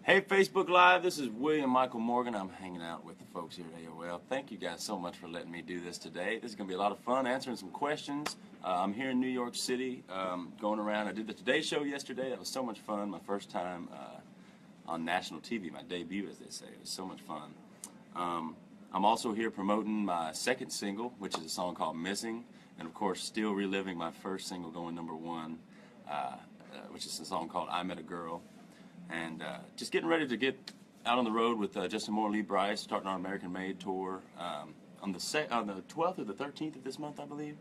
Hey Facebook Live, this is William Michael Morgan. I'm hanging out with the folks here at AOL. Thank you guys so much for letting me do this today. This is going to be a lot of fun answering some questions. I'm here in New York City going around. I did the Today Show yesterday. That was so much fun. My first time on national TV, my debut as they say. It was so much fun. I'm also here promoting my second single, which is a song called Missing. And of course, still reliving my first single going #1, which is a song called I Met a Girl. And just getting ready to get out on the road with Justin Moore, Lee Brice, starting our American Made tour on the 12th or the 13th of this month, I believe.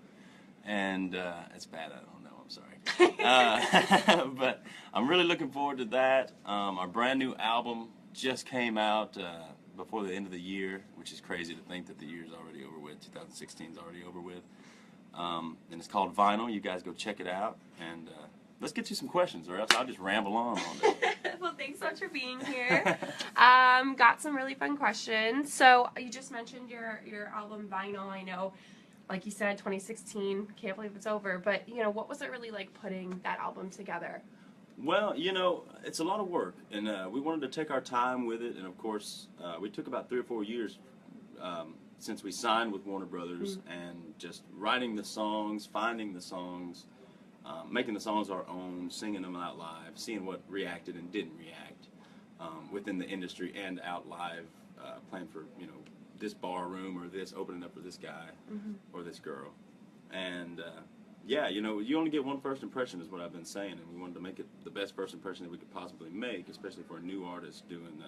And it's bad, I don't know, I'm sorry. But I'm really looking forward to that. Our brand new album just came out before the end of the year, which is crazy to think that the year's already over with. 2016 is already over with. And it's called Vinyl. You guys go check it out. And let's get to some questions, or else I'll just ramble on all day. Well, thanks so much for being here. Got some really fun questions. So you just mentioned your album Vinyl. I know, like you said, 2016. Can't believe it's over. But what was it really like putting that album together? Well, it's a lot of work, and we wanted to take our time with it. And of course, we took about 3 or 4 years since we signed with Warner Brothers, and just writing the songs, finding the songs. Making the songs our own, singing them out live, seeing what reacted and didn't react within the industry and out live, playing for this bar room or this, opening up for this guy or this girl. And yeah, you only get one first impression is what I've been saying, and we wanted to make it the best first impression that we could possibly make, especially for a new artist doing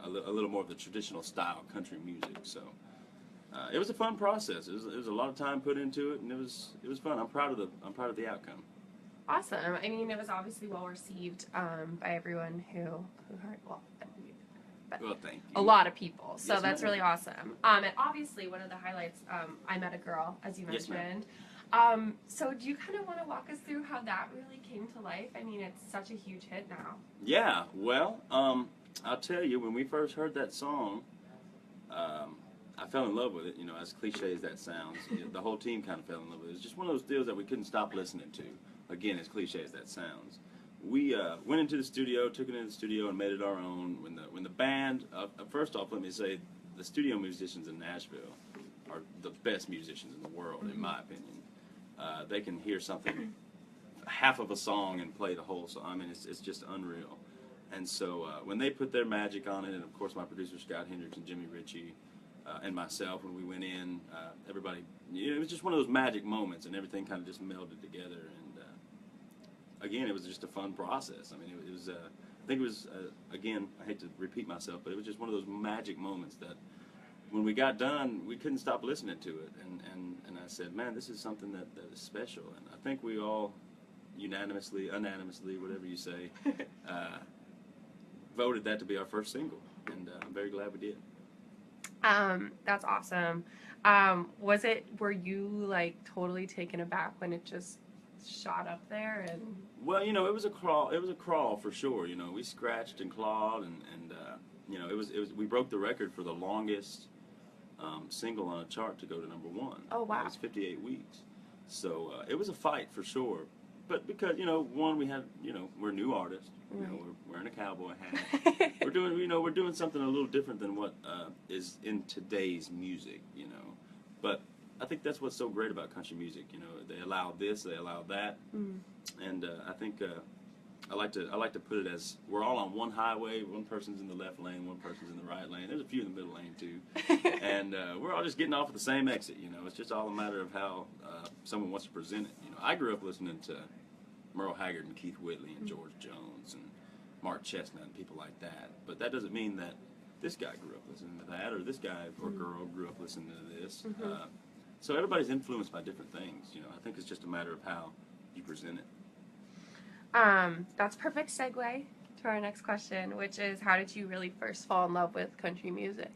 a little more of the traditional style country music. So. It was a fun process. It was a lot of time put into it, and it was fun. I'm proud of the outcome. Awesome. I mean, it was obviously well received by everyone who heard. Well, Thank you. A lot of people. So yes, that's ma'am. really awesome. And obviously, one of the highlights, I Met a Girl, as you mentioned. Yes, So do you kind of want to walk us through how that really came to life? I mean, it's such a huge hit now. Yeah. Well, I'll tell you, when we first heard that song, I fell in love with it, as cliche as that sounds. The whole team kind of fell in love with it. It's just one of those deals that we couldn't stop listening to. Again, as cliche as that sounds. We went into the studio, took it into the studio, and made it our own. When the band, first off, let me say, the studio musicians in Nashville are the best musicians in the world, in my opinion. They can hear something, half of a song, and play the whole song. I mean, it's just unreal. And so when they put their magic on it, and of course my producer Scott Hendricks and Jimmy Ritchie, and myself, when we went in, everybody, it was just one of those magic moments, and everything kind of just melded together. And again, it was just a fun process. I mean, it was, I think it was, again, I hate to repeat myself, but it was just one of those magic moments that when we got done, we couldn't stop listening to it. And I said, man, this is something that is special. And I think we all unanimously, whatever you say, voted that to be our first single. And I'm very glad we did. That's awesome. Were you like totally taken aback when it just shot up there? And well, it was a crawl for sure. We scratched and clawed, and we broke the record for the longest single on a chart to go to #1. Oh, wow. It was 58 weeks. So it was a fight for sure. But because, one, we had, we're new artists. We're wearing a cowboy hat. we're doing something a little different than what is in today's music, But I think that's what's so great about country music. They allow this, they allow that, and I think I like to put it as we're all on one highway. One person's in the left lane, one person's in the right lane. There's a few in the middle lane too, and we're all just getting off at the same exit. It's just all a matter of how someone wants to present it. I grew up listening to Merle Haggard and Keith Whitley and George Jones and Mark Chestnut and people like that. But that doesn't mean that this guy grew up listening to that, or this guy or girl grew up listening to this. So everybody's influenced by different things. I think it's just a matter of how you present it. That's perfect segue to our next question, which is, how did you really first fall in love with country music?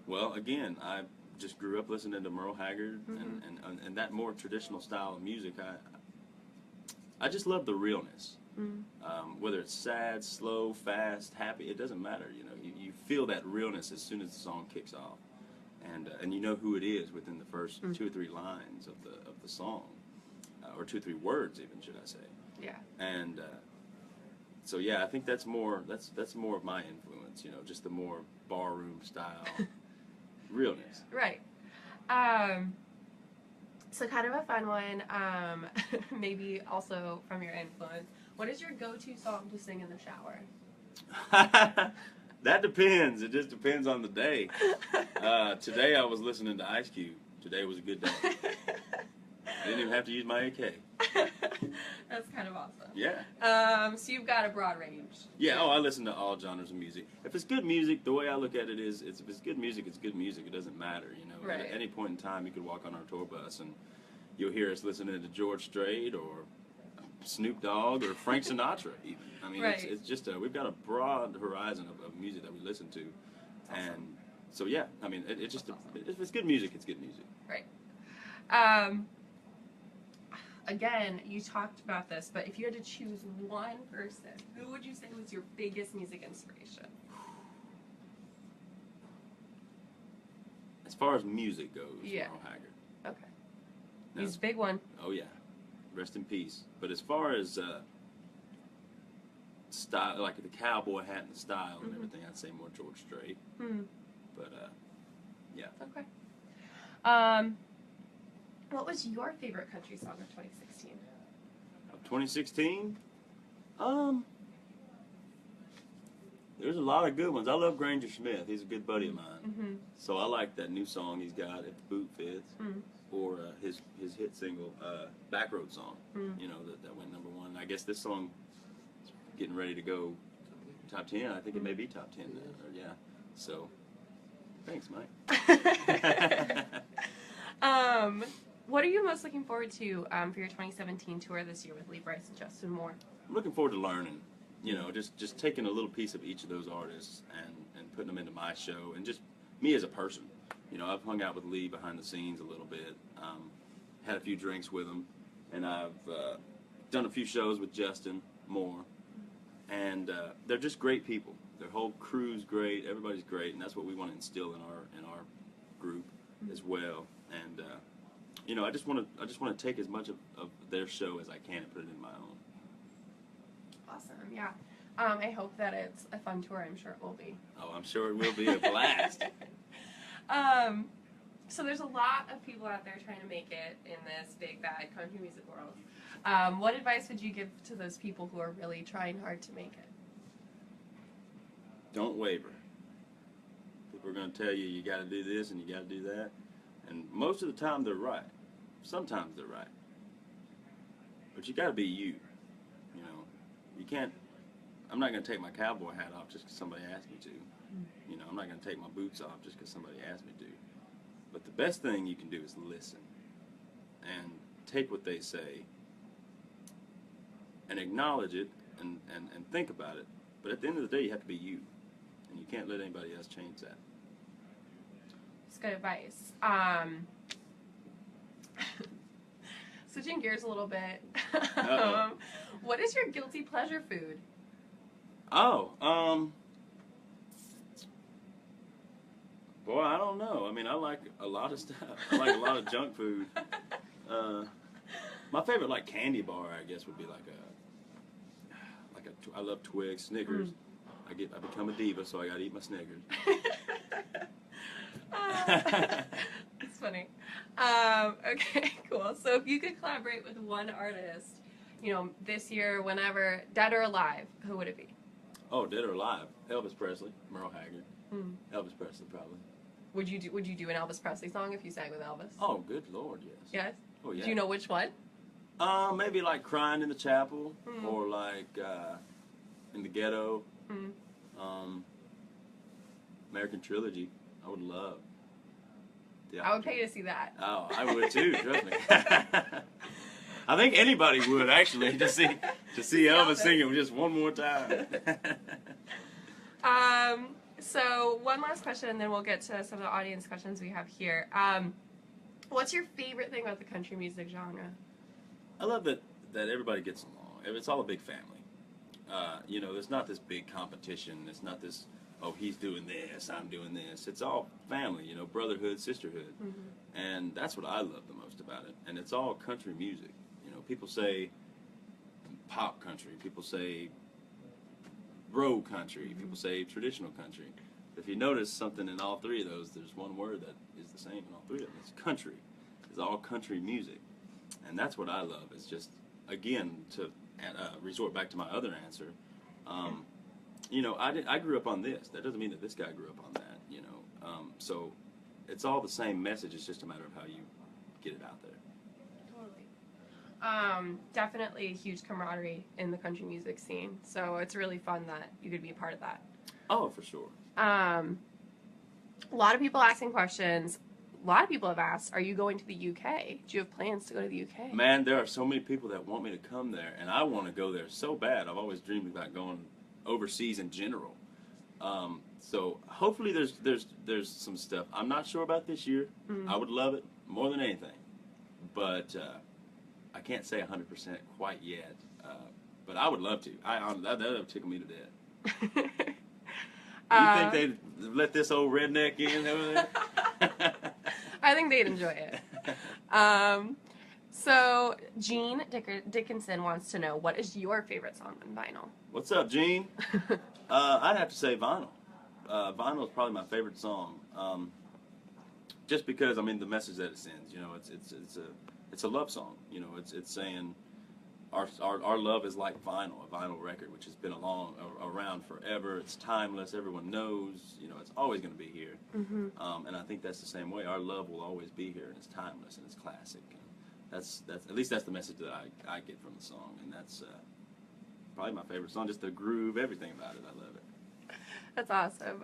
Well, again, I just grew up listening to Merle Haggard and that more traditional style of music. I just love the realness. Whether it's sad, slow, fast, happy, it doesn't matter. You feel that realness as soon as the song kicks off, and you know who it is within the first 2 or 3 lines of the song, or 2 or 3 words even, should I say? Yeah. And So yeah, I think that's more of my influence. You know, just the more barroom style realness. Right. So kind of a fun one, maybe also from your influence. What is your go-to song to sing in the shower? That depends. It just depends on the day. Today I was listening to Ice Cube. Today was a good day. I didn't even have to use my AK. That's kind of awesome. Yeah. So you've got a broad range. Yeah. Oh, I listen to all genres of music. If it's good music, the way I look at it is, if it's good music, it's good music. It doesn't matter, you know. Right. At any point in time, you could walk on our tour bus and you'll hear us listening to George Strait or Snoop Dogg or Frank Sinatra, even. I mean, Right. it's just we've got a broad horizon of music that we listen to, and so yeah. I mean, it just if it's good music, it's good music. Right. Again, you talked about this, but if you had to choose one person, who would you say was your biggest music inspiration? As far as music goes, Yeah. Merle Haggard. Okay. Now, He's a big one. oh yeah, rest in peace. But as far as style, like the cowboy hat and the style and Mhm. everything, I'd say more George Strait. But yeah. Okay. What was your favorite country song of 2016? Of 2016, there's a lot of good ones. I love Granger Smith. He's a good buddy of mine. Mm-hmm. So I like that new song he's got, If the Boot Fits, Mm. or his hit single, Backroad Song, Mm. you know, that went #1. I guess this song is getting ready to go top 10. I think it may be top 10 now. Or, yeah. So, thanks, Mike. What are you most looking forward to for your 2017 tour this year with Lee Brice and Justin Moore? I'm looking forward to learning, you know, just taking a little piece of each of those artists and putting them into my show, and just me as a person. You know, I've hung out with Lee behind the scenes a little bit, had a few drinks with him, and I've done a few shows with Justin Moore, and they're just great people. Their whole crew's great, everybody's great, and that's what we want to instill in our group as well. And you know, I just want to take as much of their show as I can and put it in my own. Awesome, yeah. I hope that it's a fun tour. I'm sure it will be. Oh, I'm sure it will be a blast. So there's a lot of people out there trying to make it in this big bad country music world. What advice would you give to those people who are really trying hard to make it? Don't waver. People are going to tell you, you got to do this and you got to do that. And most of the time they're right. Sometimes they're right. But you got to be you. You know, you can't, I'm not going to take my cowboy hat off just because somebody asked me to. You know, I'm not going to take my boots off just because somebody asked me to. But the best thing you can do is listen and take what they say and acknowledge it and think about it. But at the end of the day, you have to be you. And you can't let anybody else change that. It's good advice. Switching gears a little bit. What is your guilty pleasure food? Oh, boy, I don't know. I mean, I like a lot of stuff. I like a lot of junk food. My favorite, like, candy bar, I guess, would be I love Twix, Snickers. I become a diva, so I gotta eat my Snickers. It's funny. Okay, cool. So if you could collaborate with one artist, you know, this year, whenever, dead or alive, who would it be? Oh, dead or alive? Elvis Presley, Merle Haggard. Mm. Elvis Presley, probably. Would you do an Elvis Presley song if you sang with Elvis? Oh, good Lord, yes. Yes? Oh, yeah. Do you know which one? Maybe like Crying in the Chapel, Mm. or like In the Ghetto, Mm. American Trilogy. I would love. I would pay to see that. Oh, I would too. Trust me. I think anybody would actually to see Elvis singing just one more time. So one last question, and then we'll get to some of the audience questions we have here. What's your favorite thing about the country music genre? I love that everybody gets along. It's all a big family. You know, there's not this big competition. It's not this, oh, he's doing this, I'm doing this. It's all family, you know, brotherhood, sisterhood. Mm-hmm. And that's what I love the most about it. And it's all country music. You know, people say pop country. People say bro country. People say traditional country. If you notice something in all three of those, there's one word that is the same in all three of them. It's country. It's all country music. And that's what I love. It's just, again, to resort back to my other answer, you know, I grew up on this. That doesn't mean that this guy grew up on that, you know. So it's all the same message. It's just a matter of how you get it out there. Totally. Definitely a huge camaraderie in the country music scene. So it's really fun that you could be a part of that. Oh, for sure. A lot of people asking questions. A lot of people have asked, are you going to the UK? Do you have plans to go to the UK? Man, there are so many people that want me to come there, and I want to go there so bad. I've always dreamed about going overseas in general. So hopefully there's some stuff. I'm not sure about this year. Mm-hmm. I would love it more than anything, but I can't say 100% quite yet. But I would love to. That would tickle me to death. You think they'd let this old redneck in over there? I think they'd enjoy it. So Gene Dickinson wants to know, what is your favorite song on vinyl? What's up, Gene? I'd have to say Vinyl. Vinyl is probably my favorite song. Just because, I mean, the message that it sends. You know, it's a love song. You know, it's saying our love is like vinyl, a vinyl record, which has been around forever. It's timeless. Everyone knows. You know, it's always going to be here. Mm-hmm. And I think that's the same way. Our love will always be here, and it's timeless and it's classic. And that's at least that's the message that I get from the song, and that's probably my favorite song. Just the groove, everything about it. I love it. That's awesome.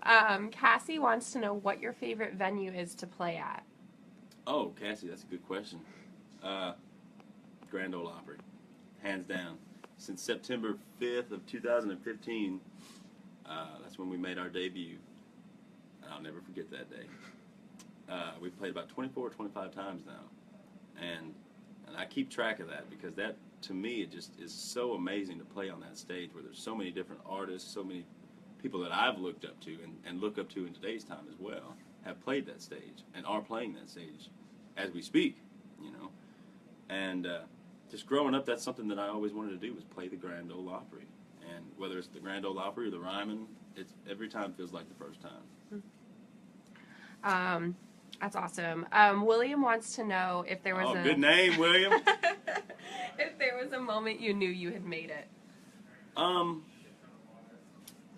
Cassie wants to know what your favorite venue is to play at. Oh, Cassie, that's a good question. Grand Ole Opry, hands down. Since September 5th of 2015, that's when we made our debut. And I'll never forget that day. We've played about 24 or 25 times now. And I keep track of that because that, to me, it just is so amazing to play on that stage where there's so many different artists, so many people that I've looked up to and look up to in today's time as well have played that stage and are playing that stage as we speak, you know. And just growing up, that's something that I always wanted to do, was play the Grand Ole Opry. And whether it's the Grand Ole Opry or the Ryman, it's every time feels like the first time. That's awesome. William wants to know if there was a good name, William. If there was a moment you knew you had made it.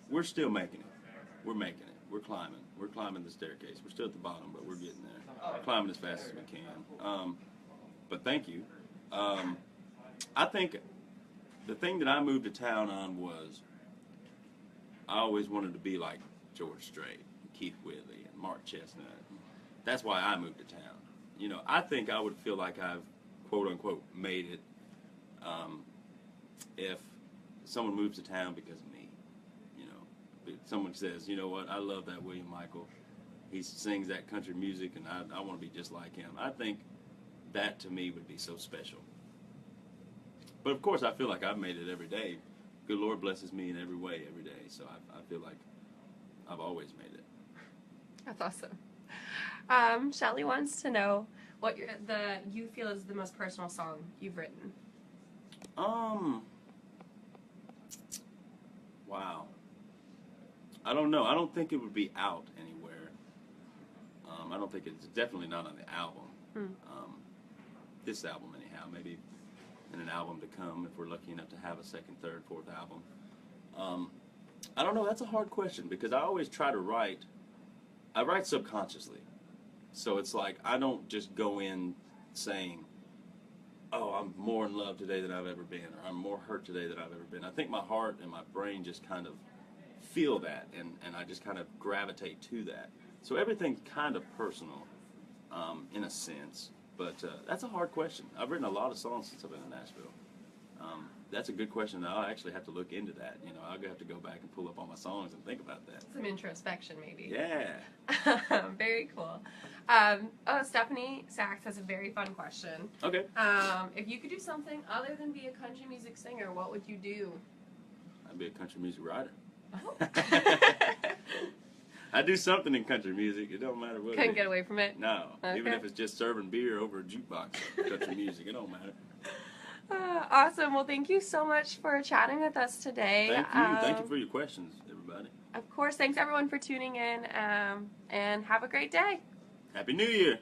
We're still making it. We're making it. We're climbing. We're climbing the staircase. We're still at the bottom, but we're getting there. We're climbing as fast as we can. But thank you. I think the thing that I moved to town on was I always wanted to be like George Strait, Keith Whitley, and Mark Chestnut. That's why I moved to town. You know, I think I would feel like I've, quote unquote, made it if someone moves to town because of me. You know, if someone says, you know what, I love that William Michael. He sings that country music, and I want to be just like him. I think that to me would be so special. But of course, I feel like I've made it every day. Good Lord blesses me in every way, every day. So I feel like I've always made it. That's awesome. Shelly wants to know what you feel is the most personal song you've written. Wow. I don't know. I don't think it would be out anywhere. I don't think it's definitely not on the album. This album, anyhow. Maybe in an album to come if we're lucky enough to have a second, third, fourth album. I don't know. That's a hard question because I always try to write. I write subconsciously. So it's like I don't just go in saying, oh, I'm more in love today than I've ever been, or I'm more hurt today than I've ever been. I think my heart and my brain just kind of feel that, and I just kind of gravitate to that. So everything's kind of personal, in a sense, but that's a hard question. I've written a lot of songs since I've been in Nashville. That's a good question. I'll actually have to look into that. You know, I'll have to go back and pull up all my songs and think about that. Some introspection, maybe. Yeah. Very cool. Stephanie Sachs has a very fun question. Okay. If you could do something other than be a country music singer, what would you do? I'd be a country music writer. Oh. I do something in country music. It don't matter what. Couldn't get away from it? No. Okay. Even if it's just serving beer over a jukebox, country music, it don't matter. Awesome. Well, thank you so much for chatting with us today. Thank you. Thank you for your questions, everybody. Of course. Thanks everyone for tuning in, and have a great day. Happy New Year.